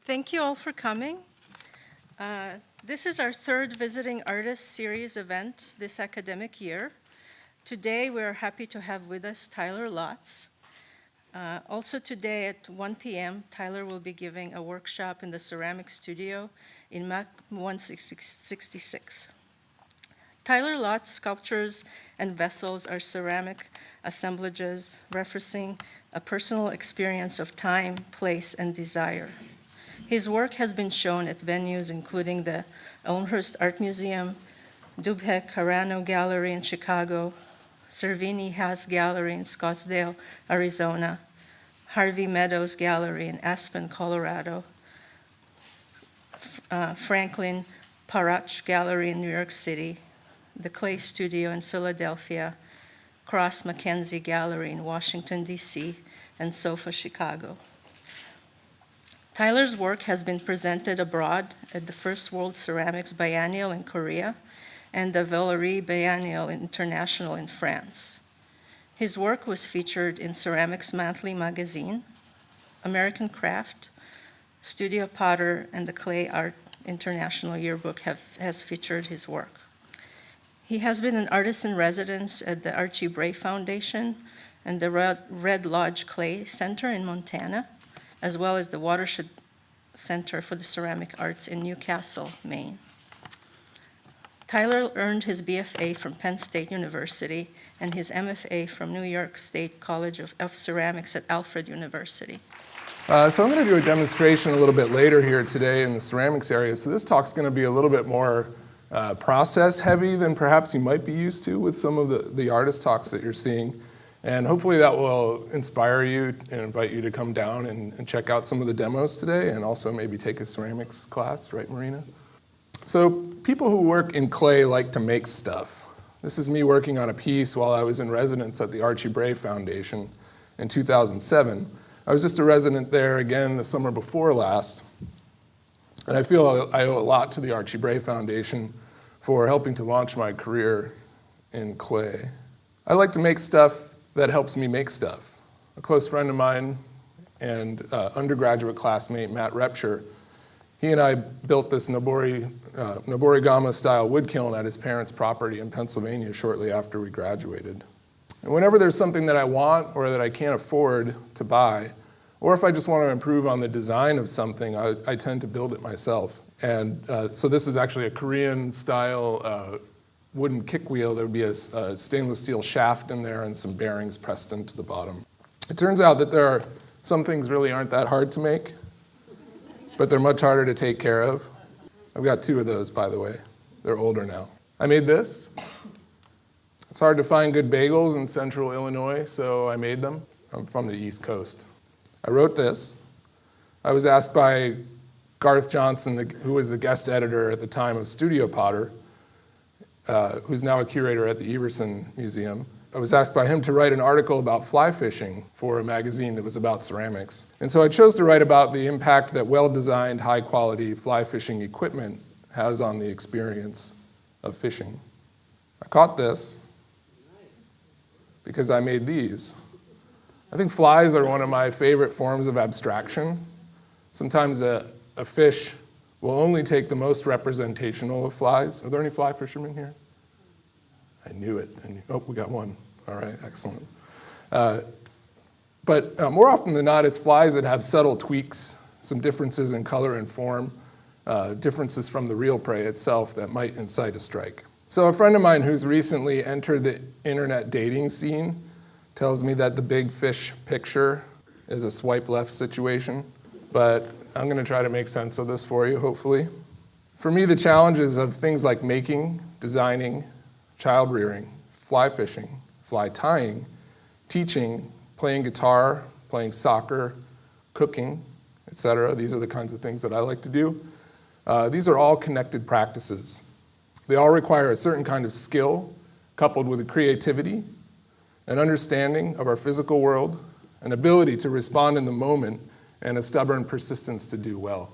Thank you all for coming. This is our third Visiting Artists Series event this academic year. Today, we're happy to have with us Tyler Lotz. Also today at 1 p.m., Tyler will be giving a workshop in the ceramic studio in MAC 166. Tyler Lotz's sculptures and vessels are ceramic assemblages referencing a personal experience of time, place, and desire. His work has been shown at venues including the Elmhurst Art Museum, Dubhe Carano Gallery in Chicago, Cervini Haas Gallery in Scottsdale, Arizona, Harvey Meadows Gallery in Aspen, Colorado, Franklin Parach Gallery in New York City, the Clay Studio in Philadelphia, Cross Mackenzie Gallery in Washington, D.C., and SOFA, Chicago. Tyler's work has been presented abroad at the First World Ceramics Biennial in Korea and the Valerie Biennial International in France. His work was featured in Ceramics Monthly magazine, American Craft, Studio Potter, and the Clay Art International Yearbook has featured his work. He has been an artist in residence at the Archie Bray Foundation and the Red Lodge Clay Center in Montana, as well as the Watershed Center for the Ceramic Arts in Newcastle, Maine. Tyler earned his BFA from Penn State University and his MFA from New York State College of Ceramics at Alfred University. So I'm going to do a demonstration a little bit later here today in the ceramics area. So this talk's going to be a little bit more process heavy than perhaps you might be used to with some of the artist talks that you're seeing. And hopefully that will inspire you and invite you to come down and check out some of the demos today and also maybe take a ceramics class, right, Marina? So people who work in clay like to make stuff. This is me working on a piece while I was in residence at the Archie Bray Foundation in 2007. I was just a resident there again the summer before last. And I feel I owe a lot to the Archie Bray Foundation for helping to launch my career in clay. I like to make stuff that helps me make stuff. A close friend of mine and undergraduate classmate, Matt Repsher, he and I built this Noborigama style wood kiln at his parents' property in Pennsylvania shortly after we graduated. And whenever there's something that I want or that I can't afford to buy, or if I just want to improve on the design of something, I tend to build it myself. And so this is actually a Korean style wooden kick wheel. There would be a stainless steel shaft in there and some bearings pressed into the bottom. It turns out that there are some things really aren't that hard to make, but they're much harder to take care of. I've got two of those, by the way. They're older now. I made this. It's hard to find good bagels in central Illinois, so I made them. I'm from the East Coast. I wrote this. I was asked by Garth Johnson, who was the guest editor at the time of Studio Potter, who's now a curator at the Everson Museum. I was asked by him to write an article about fly fishing for a magazine that was about ceramics. And so I chose to write about the impact that well-designed, high-quality fly fishing equipment has on the experience of fishing. I caught this because I made these. I think flies are one of my favorite forms of abstraction. Sometimes a fish will only take the most representational of flies. Are there any fly fishermen here? I knew it. Oh, we got one. All right, excellent. But more often than not, it's flies that have subtle tweaks, some differences in color and form, differences from the real prey itself that might incite a strike. So a friend of mine who's recently entered the internet dating scene tells me that the big fish picture is a swipe left situation, but I'm going to try to make sense of this for you, hopefully. For me, the challenges of things like making, designing, child rearing, fly fishing, fly tying, teaching, playing guitar, playing soccer, cooking, etc. These are the kinds of things that I like to do. These are all connected practices. They all require a certain kind of skill coupled with a creativity, an understanding of our physical world, an ability to respond in the moment, and a stubborn persistence to do well.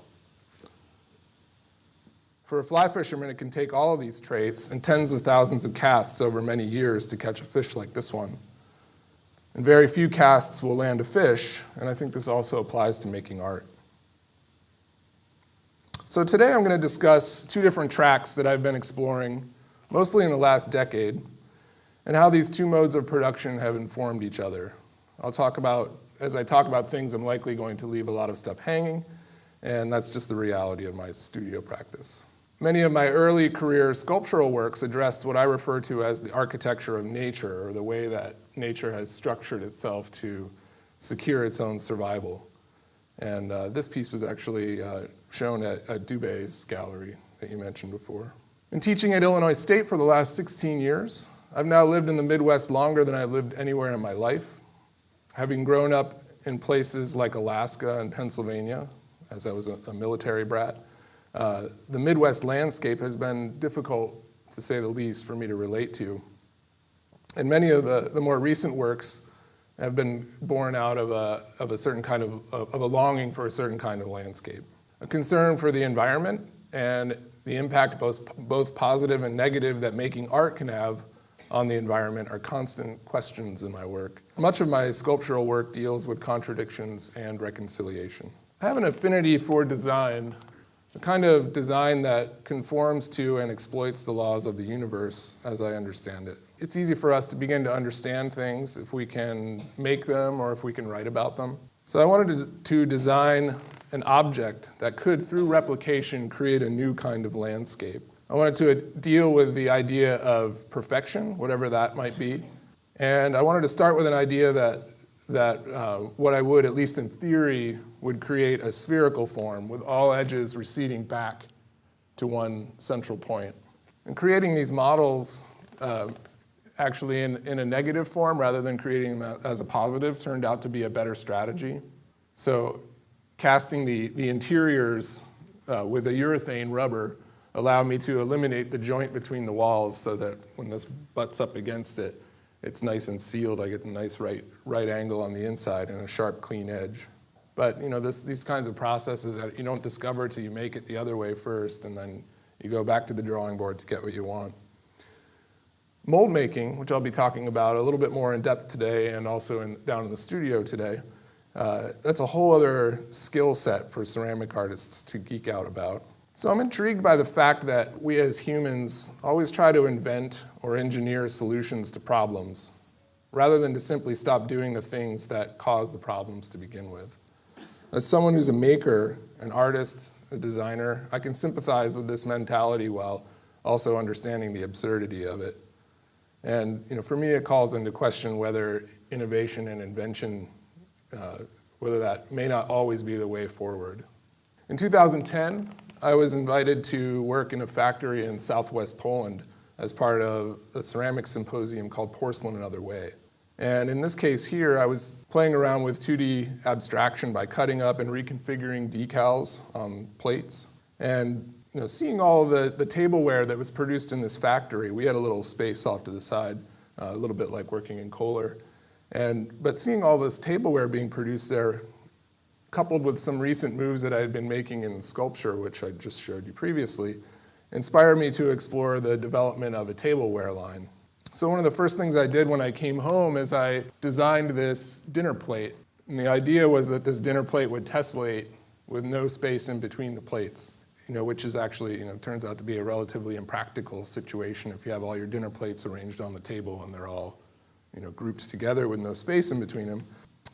For a fly fisherman, it can take all of these traits and tens of thousands of casts over many years to catch a fish like this one. And very few casts will land a fish, and I think this also applies to making art. So today I'm going to discuss two different tracks that I've been exploring, mostly in the last decade, and how these two modes of production have informed each other. As I talk about things, I'm likely going to leave a lot of stuff hanging, and that's just the reality of my studio practice. Many of my early career sculptural works addressed what I refer to as the architecture of nature, or the way that nature has structured itself to secure its own survival. And this piece was actually shown at DuPage's gallery that you mentioned before. In teaching at Illinois State for the last 16 years, I've now lived in the Midwest longer than I've lived anywhere in my life. Having grown up in places like Alaska and Pennsylvania, as I was a military brat, the Midwest landscape has been difficult, to say the least, for me to relate to. And many of the more recent works have been born out of a certain kind of a longing for a certain kind of landscape. A concern for the environment and the impact, both positive and negative, that making art can have on the environment are constant questions in my work. Much of my sculptural work deals with contradictions and reconciliation. I have an affinity for design, the kind of design that conforms to and exploits the laws of the universe as I understand it. It's easy for us to begin to understand things if we can make them or if we can write about them. So I wanted to design an object that could, through replication, create a new kind of landscape. I wanted to deal with the idea of perfection, whatever that might be. And I wanted to start with an idea that what I would, at least in theory, would create a spherical form with all edges receding back to one central point. And creating these models actually in a negative form rather than creating them as a positive turned out to be a better strategy. So casting the interiors with a urethane rubber allowed me to eliminate the joint between the walls so that when this butts up against it, it's nice and sealed. I get the nice right angle on the inside and a sharp, clean edge. But these kinds of processes that you don't discover till you make it the other way first, and then you go back to the drawing board to get what you want. Mold making, which I'll be talking about a little bit more in depth today and also down in the studio today, that's a whole other skill set for ceramic artists to geek out about. So I'm intrigued by the fact that we as humans always try to invent or engineer solutions to problems, rather than to simply stop doing the things that cause the problems to begin with. As someone who's a maker, an artist, a designer, I can sympathize with this mentality while also understanding the absurdity of it. And for me, it calls into question whether innovation and invention, whether that may not always be the way forward. In 2010, I was invited to work in a factory in southwest Poland as part of a ceramic symposium called Porcelain Another Way. And in this case here, I was playing around with 2D abstraction by cutting up and reconfiguring decals on plates. And seeing all the tableware that was produced in this factory, we had a little space off to the side, a little bit like working in Kohler. But seeing all this tableware being produced there, coupled with some recent moves that I had been making in sculpture, which I just showed you previously, inspired me to explore the development of a tableware line. So one of the first things I did when I came home is I designed this dinner plate. And the idea was that this dinner plate would tessellate with no space in between the plates, which is actually, turns out to be a relatively impractical situation if you have all your dinner plates arranged on the table and they're all, grouped together with no space in between them.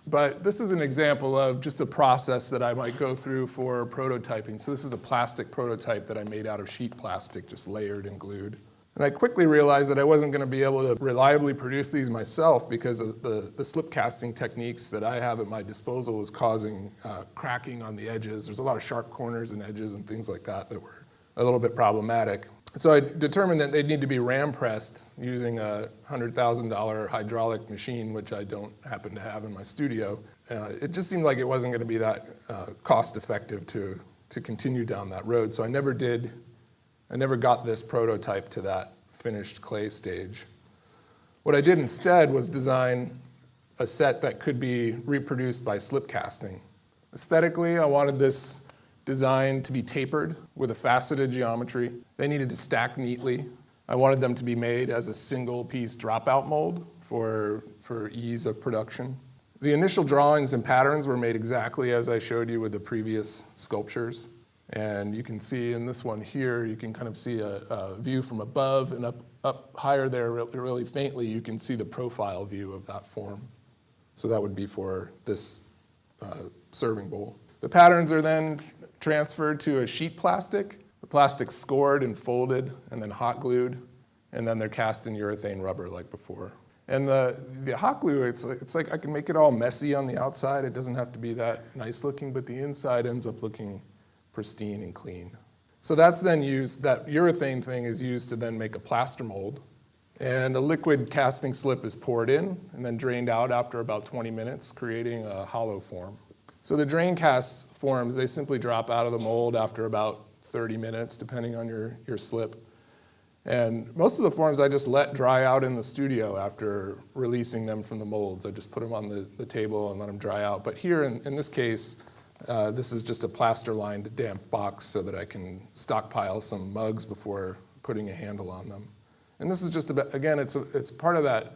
But this is an example of just a process that I might go through for prototyping. So this is a plastic prototype that I made out of sheet plastic, just layered and glued. And I quickly realized that I wasn't going to be able to reliably produce these myself because of the slip casting techniques that I have at my disposal was causing cracking on the edges. There's a lot of sharp corners and edges and things like that were a little bit problematic. So I determined that they'd need to be ram pressed using a $100,000 hydraulic machine, which I don't happen to have in my studio. It just seemed like it wasn't going to be that cost effective to continue down that road. So I never got this prototype to that finished clay stage. What I did instead was design a set that could be reproduced by slip casting. Aesthetically, I wanted this design to be tapered with a faceted geometry. They needed to stack neatly. I wanted them to be made as a single piece dropout mold for ease of production. The initial drawings and patterns were made exactly as I showed you with the previous sculptures. And you can see in this one here, you can kind of see a view from above, and up higher there, really faintly, you can see the profile view of that form. So that would be for this serving bowl. The patterns are then transferred to a sheet plastic. The plastic's scored and folded and then hot glued, and then they're cast in urethane rubber like before. And the hot glue, it's like I can make it all messy on the outside. It doesn't have to be that nice looking, but the inside ends up looking pristine and clean. So that's then used, that urethane thing is used to then make a plaster mold. And a liquid casting slip is poured in and then drained out after about 20 minutes, creating a hollow form. So the drain cast forms, they simply drop out of the mold after about 30 minutes, depending on your slip. And most of the forms I just let dry out in the studio after releasing them from the molds. I just put them on the table and let them dry out. But here in this case, this is just a plaster-lined damp box so that I can stockpile some mugs before putting a handle on them. And this is just about, again, it's part of that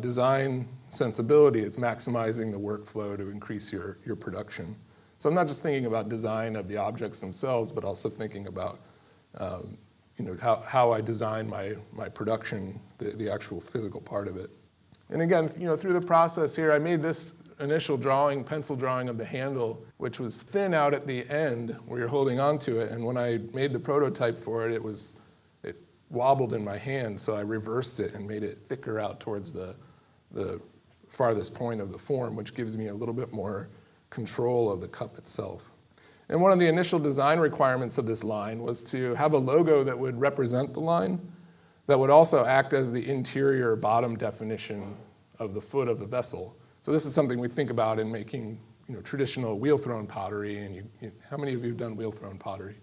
design sensibility. It's maximizing the workflow to increase your production. So I'm not just thinking about design of the objects themselves, but also thinking about how I design my production, the actual physical part of it. And again, through the process here, I made this initial drawing, pencil drawing of the handle, which was thin out at the end where you're holding onto it. And when I made the prototype for it, it wobbled in my hand, so I reversed it and made it thicker out towards the farthest point of the form, which gives me a little bit more control of the cup itself. And one of the initial design requirements of this line was to have a logo that would represent the line, that would also act as the interior bottom definition of the foot of the vessel. So this is something we think about in making traditional wheel-thrown pottery. And how many of you have done wheel-thrown pottery?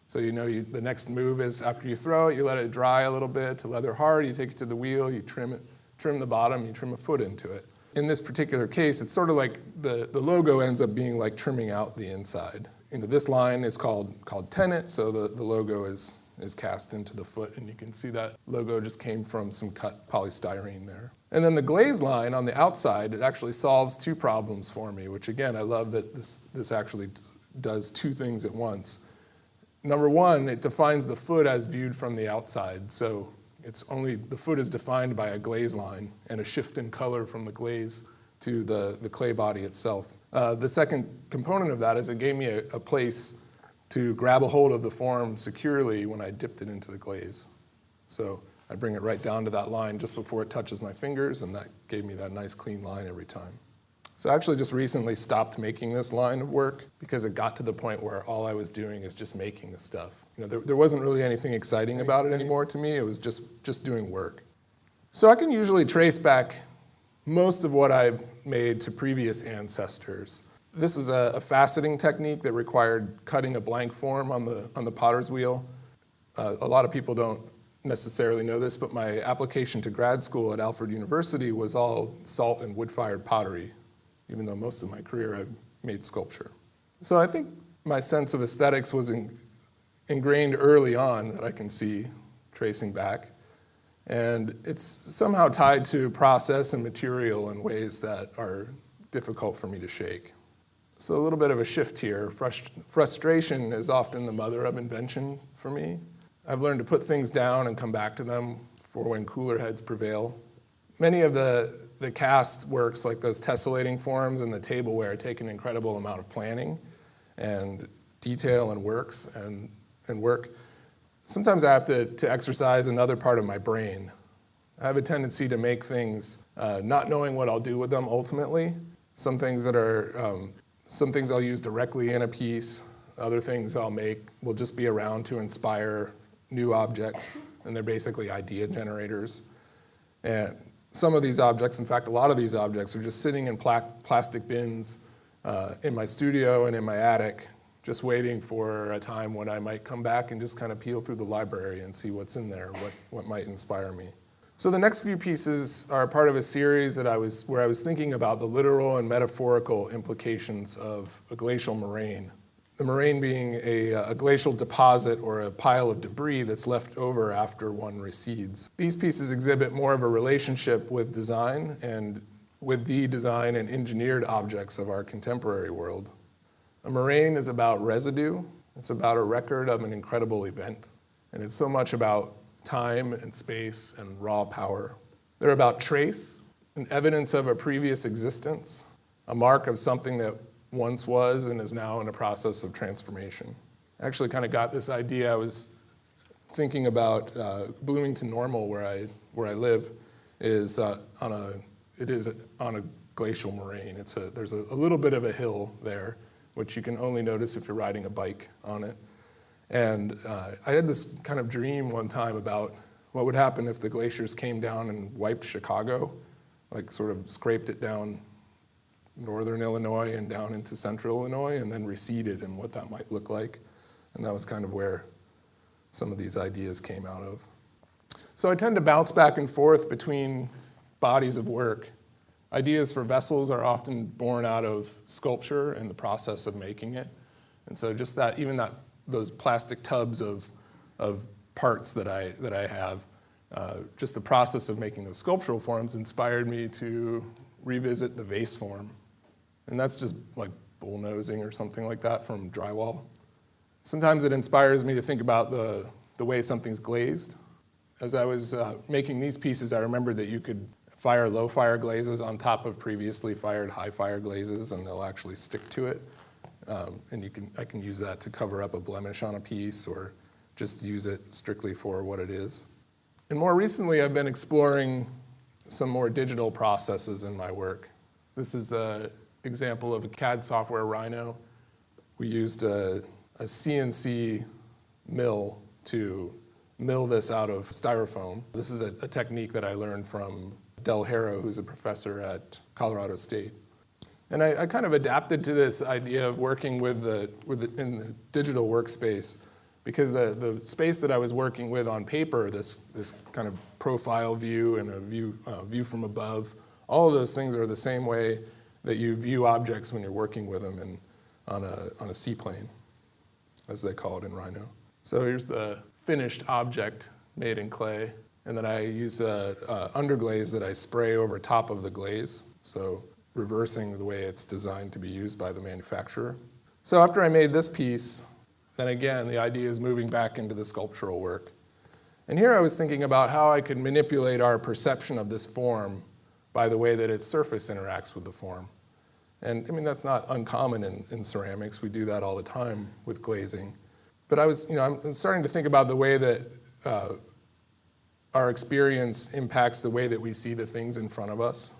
So the next move is after you throw it, you let it dry a little bit to leather hard, you take it to the wheel, you trim the bottom, you trim a foot into it. In this particular case, it's sort of like the logo ends up being like trimming out the inside. This line is called tenon, so the logo is cast into the foot, and you can see that logo just came from some cut polystyrene there. And then the glaze line on the outside, it actually solves two problems for me, which again, I love that this actually does two things at once. Number one, it defines the foot as viewed from the outside, so the foot is defined by a glaze line and a shift in color from the glaze to the clay body itself. The second component of that is it gave me a place to grab a hold of the form securely when I dipped it into the glaze. So I bring it right down to that line just before it touches my fingers, and that gave me that nice clean line every time. So I actually just recently stopped making this line of work because it got to the point where all I was doing is just making the stuff. There wasn't really anything exciting about it anymore to me. It was just doing work. So I can usually trace back most of what I've made to previous ancestors. This is a faceting technique that required cutting a blank form on the potter's wheel. A lot of people don't necessarily know this, but my application to grad school at Alfred University was all salt and wood-fired pottery, even though most of my career I've made sculpture. So I think my sense of aesthetics was ingrained early on that I can see tracing back. And it's somehow tied to process and material in ways that are difficult for me to shake. So a little bit of a shift here. Frustration is often the mother of invention for me. I've learned to put things down and come back to them for when cooler heads prevail. Many of the cast works, like those tessellating forms and the tableware, take an incredible amount of planning and detail and work. Sometimes I have to exercise another part of my brain. I have a tendency to make things not knowing what I'll do with them ultimately. Some things I'll use directly in a piece. Other things I'll make will just be around to inspire new objects, and they're basically idea generators. And some of these objects, in fact, a lot of these objects are just sitting in plastic bins in my studio and in my attic, just waiting for a time when I might come back and just kind of peel through the library and see what's in there, what might inspire me. So the next few pieces are part of a series where I was thinking about the literal and metaphorical implications of a glacial moraine. The moraine being a glacial deposit or a pile of debris that's left over after one recedes. These pieces exhibit more of a relationship with design and with the design and engineered objects of our contemporary world. A moraine is about residue, It's about a record of an incredible event. And it's so much about time and space and raw power. They're about trace, an evidence of a previous existence, a mark of something that once was and is now in a process of transformation. I actually kind of got this idea. I was thinking about Bloomington Normal, where I live, is on a glacial moraine. There's a little bit of a hill there, which you can only notice if you're riding a bike on it. And I had this kind of dream one time about what would happen if the glaciers came down and wiped Chicago, like sort of scraped it down northern Illinois and down into central Illinois, and then receded, and what that might look like. And that was kind of where some of these ideas came out of. So I tend to bounce back and forth between bodies of work. Ideas for vessels are often born out of sculpture and the process of making it. And so just that, even those plastic tubs of parts that I have, just the process of making those sculptural forms inspired me to revisit the vase form. And that's just like bullnosing or something like that from drywall. Sometimes it inspires me to think about the way something's glazed. As I was making these pieces, I remembered that you could fire low fire glazes on top of previously fired high fire glazes, and they'll actually stick to it. And I can use that to cover up a blemish on a piece, or just use it strictly for what it is. And more recently, I've been exploring some more digital processes in my work. This is an example of a CAD software, Rhino. We used a CNC mill to mill this out of styrofoam. This is a technique that I learned from Del Haro, who's a professor at Colorado State. And I kind of adapted to this idea of working in the digital workspace, because the space that I was working with on paper, this kind of profile view and a view from above, all of those things are the same way that you view objects when you're working with them on a seaplane, as they call it in Rhino. So here's the finished object made in clay, and then I use underglaze that I spray over top of the glaze, so reversing the way it's designed to be used by the manufacturer. So after I made this piece, then again, the idea is moving back into the sculptural work. And here I was thinking about how I could manipulate our perception of this form by the way that its surface interacts with the form. And I mean, that's not uncommon in ceramics. We do that all the time with glazing. But I'm starting to think about the way that our experience impacts the way that we see the things in front of us.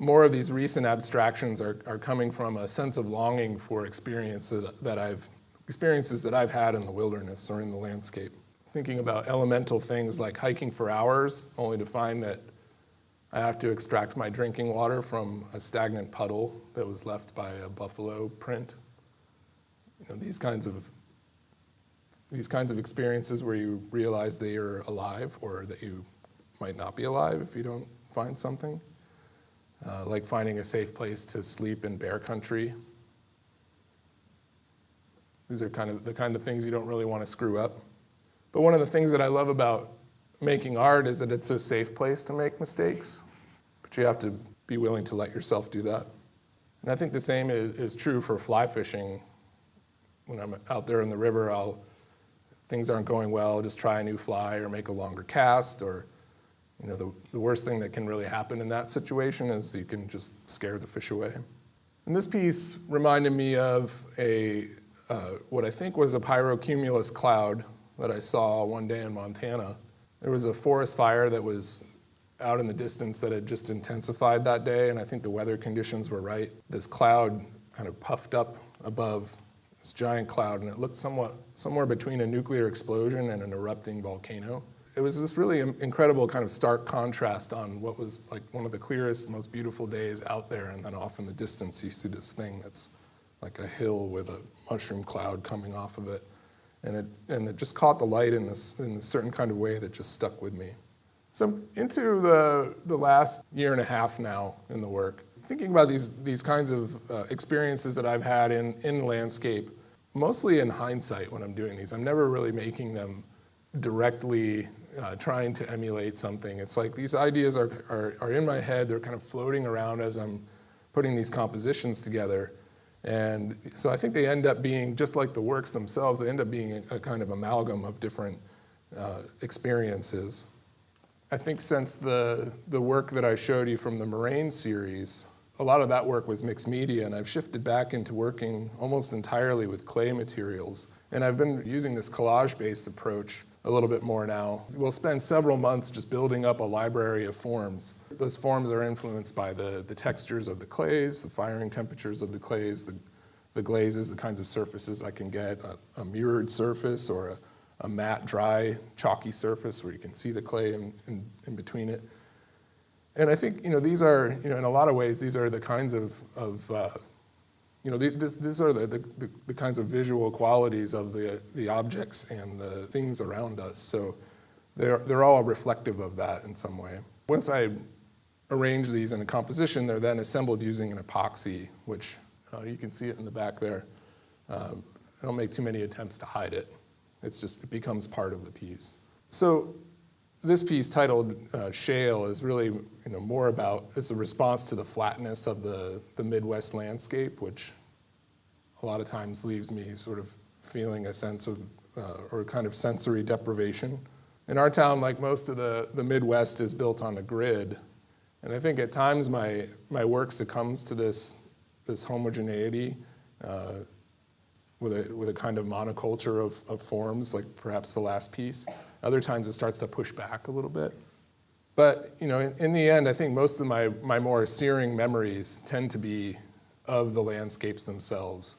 More of these recent abstractions are coming from a sense of longing for experiences that I've had in the wilderness or in the landscape. Thinking about elemental things like hiking for hours, only to find that I have to extract my drinking water from a stagnant puddle that was left by a buffalo print. These kinds of experiences where you realize that you're alive, or that you might not be alive if you don't find something. Like finding a safe place to sleep in bear country. These are the kind of things you don't really want to screw up. But one of the things that I love about making art is that it's a safe place to make mistakes, but you have to be willing to let yourself do that. And I think the same is true for fly fishing. When I'm out there in the river, things aren't going well, just try a new fly or make a longer cast, or the worst thing that can really happen in that situation is you can just scare the fish away. And this piece reminded me of what I think was a pyrocumulus cloud that I saw one day in Montana. There was a forest fire that was out in the distance that had just intensified that day, and I think the weather conditions were right. This cloud kind of puffed up above this giant cloud, and it looked somewhere between a nuclear explosion and an erupting volcano. It was this really incredible kind of stark contrast on what was like one of the clearest, most beautiful days out there, and then off in the distance you see this thing that's like a hill with a mushroom cloud coming off of it. And it just caught the light in a certain kind of way that just stuck with me. So into the last year and a half now in the work, thinking about these kinds of experiences that I've had in landscape, mostly in hindsight when I'm doing these. I'm never really making them directly trying to emulate something. It's like these ideas are in my head, they're kind of floating around as I'm putting these compositions together. And so I think they end up being, just like the works themselves, they end up being a kind of amalgam of different experiences. I think since the work that I showed you from the Moraine series, a lot of that work was mixed media, and I've shifted back into working almost entirely with clay materials. And I've been using this collage-based approach a little bit more now. We'll spend several months just building up a library of forms. Those forms are influenced by the textures of the clays, the firing temperatures of the clays, the glazes, the kinds of surfaces I can get, a mirrored surface or a matte, dry, chalky surface where you can see the clay in between it. And I think, these are, in a lot of ways, these are the kinds of these are the kinds of visual qualities of the objects and the things around us. So they're all reflective of that in some way. Once I arrange these in a composition, they're then assembled using an epoxy, which you can see it in the back there. I don't make too many attempts to hide it. It becomes part of the piece. So this piece titled Shale is really more about, it's a response to the flatness of the Midwest landscape, which a lot of times leaves me sort of feeling a sense of, or kind of sensory deprivation. In our town, like most of the Midwest, is built on a grid. And I think at times my work succumbs to this homogeneity with a kind of monoculture of forms, like perhaps the last piece. Other times it starts to push back a little bit. But in the end, I think most of my more searing memories tend to be of the landscapes themselves.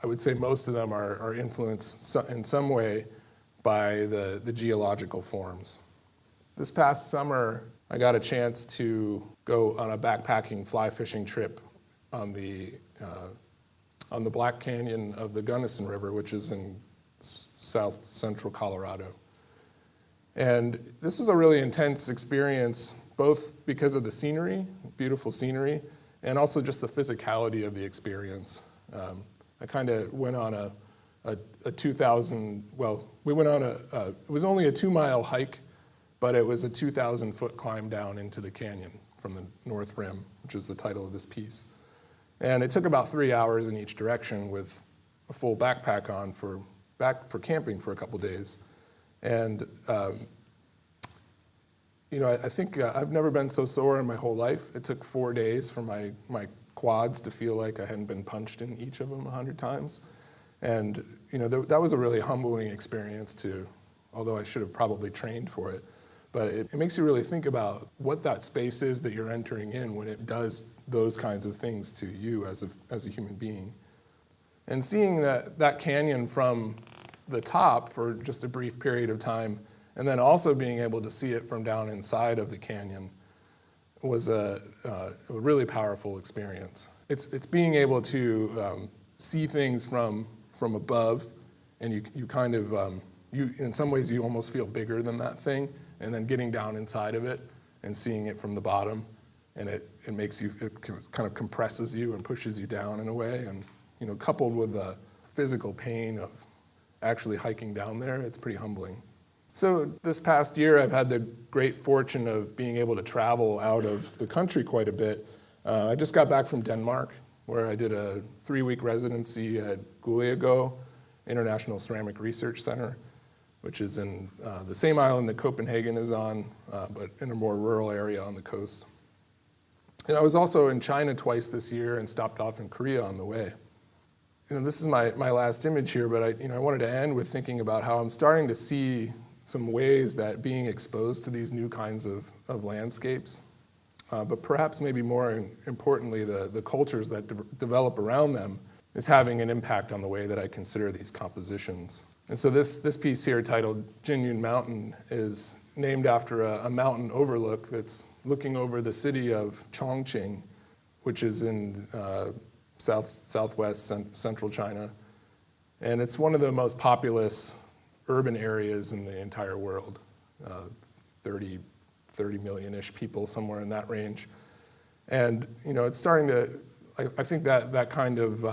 I would say most of them are influenced in some way by the geological forms. This past summer, I got a chance to go on a backpacking fly fishing trip on the Black Canyon of the Gunnison River, which is in south central Colorado. And this was a really intense experience, both because of the scenery, beautiful scenery, and also just the physicality of the experience. I kind of went on a 2,000, well, we went on it was only a 2-mile hike, but it was a 2,000-foot climb down into the canyon from the North Rim, which is the title of this piece. And it took about 3 hours in each direction with a full backpack on for camping for a couple days. And I think I've never been so sore in my whole life. It took 4 days for my quads to feel like I hadn't been punched in each of them 100 times. And that was a really humbling experience too, although I should have probably trained for it. But it makes you really think about what that space is that you're entering in when it does those kinds of things to you as a human being. And seeing that canyon from the top for just a brief period of time, and then also being able to see it from down inside of the canyon was a really powerful experience. It's being able to see things from above, and you kind of, in some ways you almost feel bigger than that thing, and then getting down inside of it and seeing it from the bottom, and it kind of compresses you and pushes you down in a way, and coupled with the physical pain of actually hiking down there, it's pretty humbling. So this past year, I've had the great fortune of being able to travel out of the country quite a bit. I just got back from Denmark, where I did a 3-week residency at Guleago International Ceramic Research Center, which is in the same island that Copenhagen is on, but in a more rural area on the coast. And I was also in China twice this year and stopped off in Korea on the way. This is my last image here, but I wanted to end with thinking about how I'm starting to see some ways that being exposed to these new kinds of landscapes, but perhaps maybe more importantly, the cultures that develop around them, is having an impact on the way that I consider these compositions. And so this piece here, titled Jinyun Mountain, is named after a mountain overlook that's looking over the city of Chongqing, which is in southwest central China. And it's one of the most populous urban areas in the entire world, 30 million-ish people, somewhere in that range. And it's starting to, I think that kind of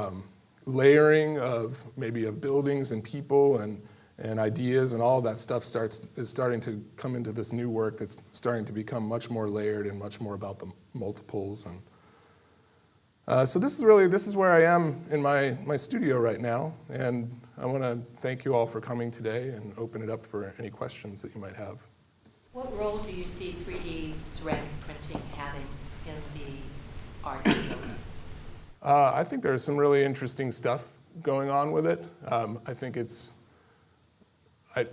layering of maybe of buildings and people and ideas and all of that stuff is starting to come into this new work that's starting to become much more layered and much more about the multiples. And So this is where I am in my studio right now, and I want to thank you all for coming today and open it up for any questions that you might have. What role do you see 3D ceramic printing having in the art field? I think there's some really interesting stuff going on with it. I think I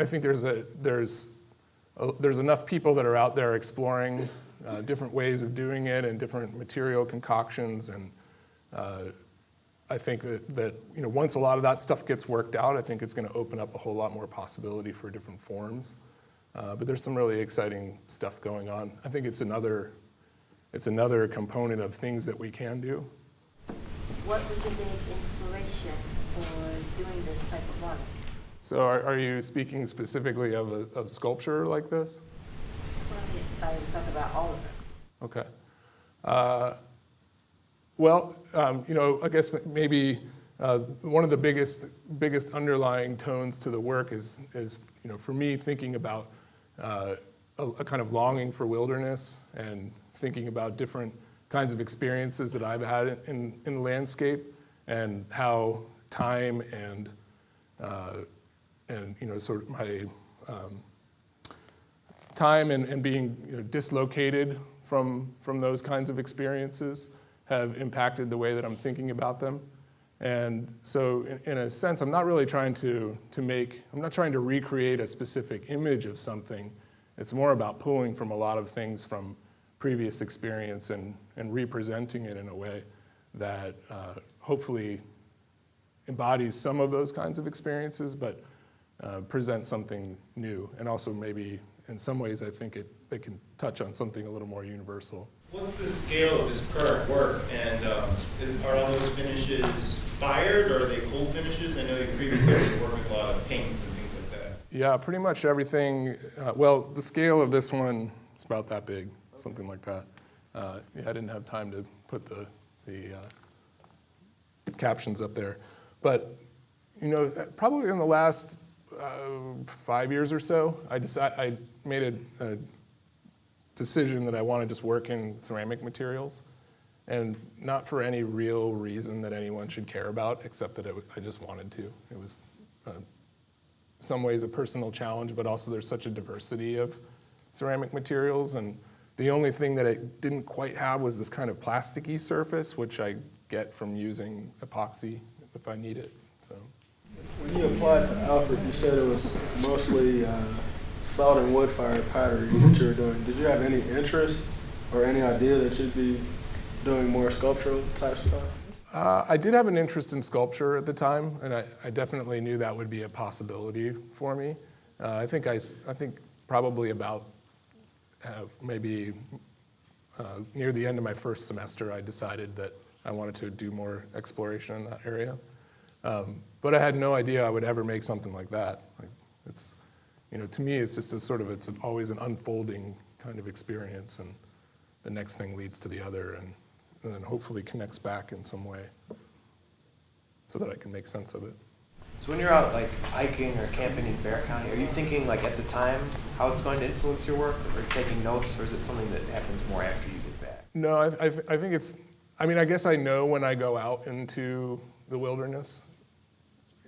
think there's enough people that are out there exploring different ways of doing it and different material concoctions, and I think that once a lot of that stuff gets worked out, I think it's going to open up a whole lot more possibility for different forms. But there's some really exciting stuff going on. I think it's another component of things that we can do. What was your main inspiration for doing this type of art? So are you speaking specifically of sculpture like this? Well, I was talking about all of it. Okay. Well, I guess maybe one of the biggest underlying tones to the work is for me, thinking about a kind of longing for wilderness and thinking about different kinds of experiences that I've had in the landscape, and how time and sort of my time and being dislocated from those kinds of experiences have impacted the way that I'm thinking about them. And so in a sense, I'm not really trying I'm not trying to recreate a specific image of something. It's more about pulling from a lot of things from previous experience and representing it in a way that hopefully embodies some of those kinds of experiences, but presents something new. And also maybe in some ways, I think they can touch on something a little more universal. What's the scale of this current work, and are all those finishes fired, or are they cold finishes? I know you previously worked with a lot of paints and things like that. Yeah, pretty much everything. Well, the scale of this one is about that big, something like that. I didn't have time to put the captions up there. But, probably in the last 5 years or so, I made a decision that I want to just work in ceramic materials, and not for any real reason that anyone should care about, except that I just wanted to. It was some ways a personal challenge, but also there's such a diversity of ceramic materials, and the only thing that it didn't quite have was this kind of plasticky surface, which I get from using epoxy if I need it. So. When you applied to Alfred, you said it was mostly salt and wood fired pottery that you were doing. Did you have any interest or any idea that you'd be doing more sculptural type stuff? I did have an interest in sculpture at the time, and I definitely knew that would be a possibility for me. I think probably about maybe near the end of my first semester, I decided that I wanted to do more exploration in that area. But I had no idea I would ever make something like that. It's, to me, it's just it's always an unfolding kind of experience, and the next thing leads to the other, and then hopefully connects back in some way so that I can make sense of it. So when you're out hiking or camping in Bear County, are you thinking at the time how it's going to influence your work, or taking notes, or is it something that happens more after you get back? No, I think it's, I guess I know when I go out into the wilderness,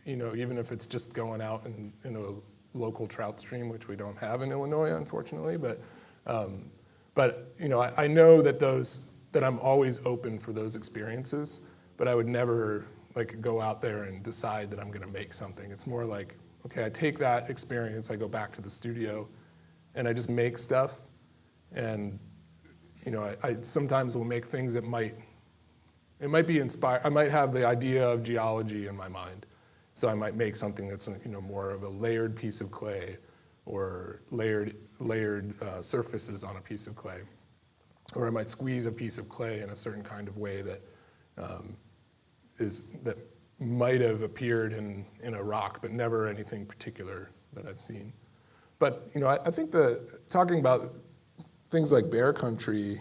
even if it's just going out in a local trout stream, which we don't have in Illinois, unfortunately, but I know that I'm always open for those experiences, but I would never go out there and decide that I'm going to make something. It's more like, okay, I take that experience, I go back to the studio, and I just make stuff, and I sometimes will make things that might be inspired. I might have the idea of geology in my mind, so I might make something that's more of a layered piece of clay, or layered surfaces on a piece of clay, or I might squeeze a piece of clay in a certain kind of way that that might have appeared in a rock, but never anything particular that I've seen. But I think talking about things like bear country,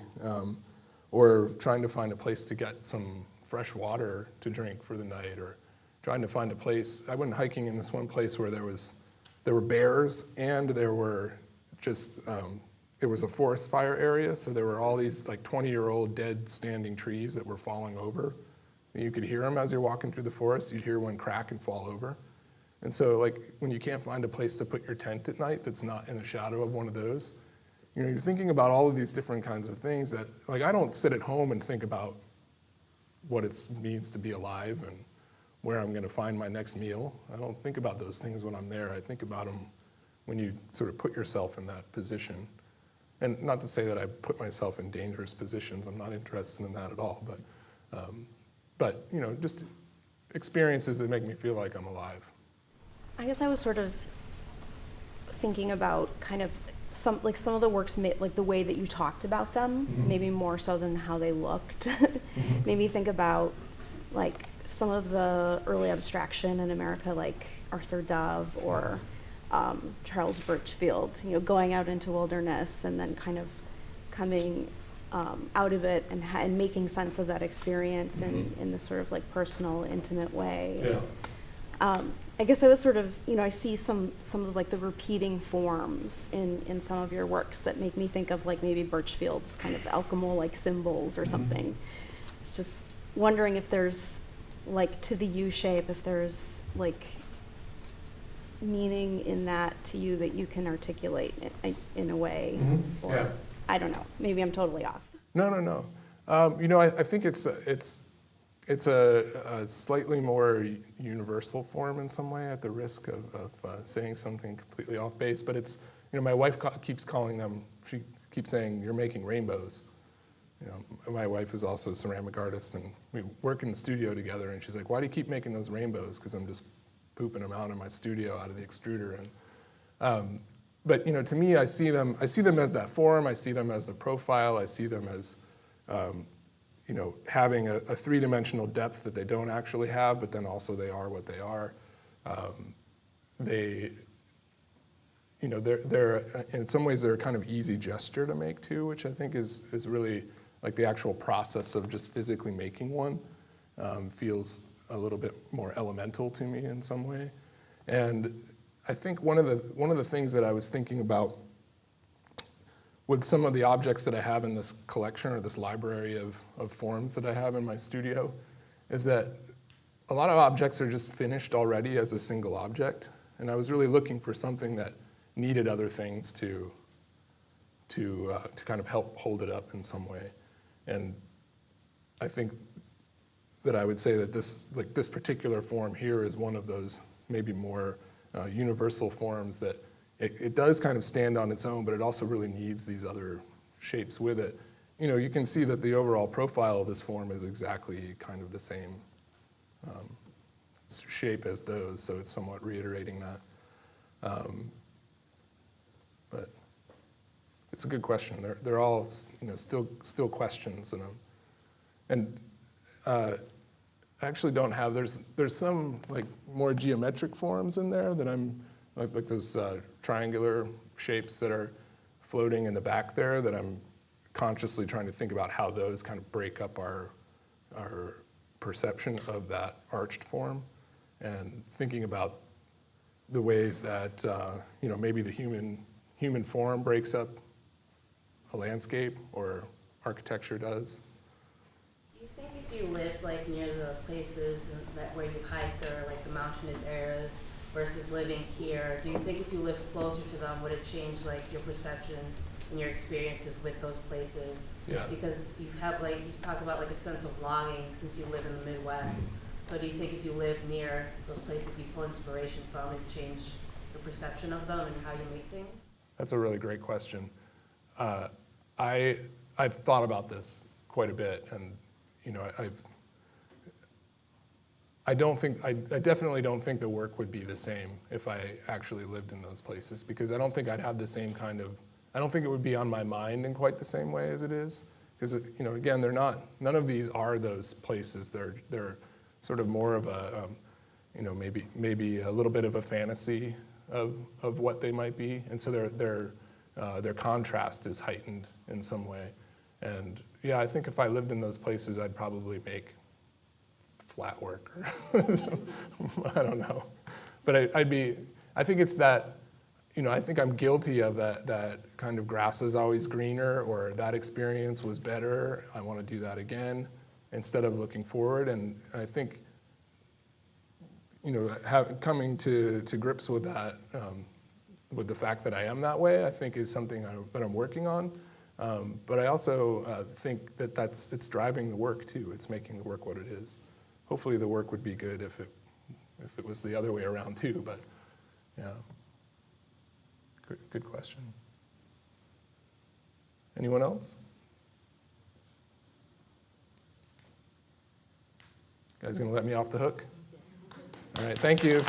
or trying to find a place to get some fresh water to drink for the night, or trying to find a place. I went hiking in this one place where there were bears, and there were just it was a forest fire area, so there were all these like 20-year-old dead standing trees that were falling over. And you could hear them as you're walking through the forest. You'd hear one crack and fall over. And so like when you can't find a place to put your tent at night that's not in the shadow of one of those, you know, you're thinking about all of these different kinds of things that, like, I don't sit at home and think about what it means to be alive and where I'm going to find my next meal. I don't think about those things when I'm there. I think about them when you sort of put yourself in that position. And not to say that I put myself in dangerous positions. I'm not interested in that at all. But you know, just experiences that make me feel like I'm alive. I guess I was sort of thinking about kind of some of the works, like the way that you talked about them, maybe more so than how they looked. Made me think about like some of the early abstraction in America, like Arthur Dove or Charles Birchfield, you know, going out into wilderness and then kind of coming out of it and making sense of that experience in this sort of like personal, intimate way. Yeah. I guess I was sort of, you know, I see some of like the repeating forms in some of your works that make me think of like maybe Birchfield's kind of alchemal like symbols or something. It's just wondering if there's like to the U shape, if there's like meaning in that to you that you can articulate in a way, or Yeah. I don't know, maybe I'm totally off. No. You know, I think it's a slightly more universal form in some way, at the risk of saying something completely off base. But it's, you know, my wife keeps calling them. She keeps saying, "You're making rainbows." You know, my wife is also a ceramic artist, and we work in the studio together. And she's like, "Why do you keep making those rainbows?" Because I'm just pooping them out in my studio out of the extruder. And but you know, to me, I see them as that form. I see them as the profile. I see them as you know, having a three-dimensional depth that they don't actually have, but then also they are what they are. They, you know, they're in some ways they're a kind of easy gesture to make too, which I think is really like the actual process of just physically making one feels a little bit more elemental to me in some way. And I think one of the things that I was thinking about with some of the objects that I have in this collection or this library of forms that I have in my studio is that a lot of objects are just finished already as a single object. And I was really looking for something that needed other things to kind of help hold it up in some way. And I think that I would say that this particular form here is one of those maybe more universal forms that it does kind of stand on its own, but it also really needs these other shapes with it. You know, you can see that the overall profile of this form is exactly kind of the same shape as those, so it's somewhat reiterating that. But it's a good question. They're all, you know, still questions, and I actually don't have. There's some like more geometric forms in there that I'm like those triangular shapes that are floating in the back there that I'm consciously trying to think about how those kind of break up our perception of that arched form, and thinking about the ways that you know, maybe the human form breaks up a landscape or architecture does. Do you think if you lived like near the places that where you hiked or like the mountainous areas versus living here, do you think if you lived closer to them, would it change like your perception and your experiences with those places? Yeah. Because you talk about like a sense of longing since you live in the Midwest. So do you think if you live near those places you pull inspiration from, it change your perception of them and how you make things? That's a really great question. I've thought about this quite a bit, and you know, I definitely don't think the work would be the same if I actually lived in those places, because I don't think I'd have the same kind of, I don't think it would be on my mind in quite the same way as it is, because you know, again, none of these are those places. They're sort of more of a, you know, maybe a little bit of a fantasy of what they might be, and so their contrast is heightened in some way. And yeah, I think if I lived in those places, I'd probably make flat work, or I don't know. But I think it's that, I think I'm guilty of that kind of grass is always greener, or that experience was better, I want to do that again, instead of looking forward. And I think, coming to grips with that, with the fact that I am that way, I think is something that I'm working on. But I also think that it's driving the work too. It's making the work what it is. Hopefully the work would be good if it was the other way around too, but yeah. Good question. Anyone else? You guys gonna let me off the hook? All right, thank you.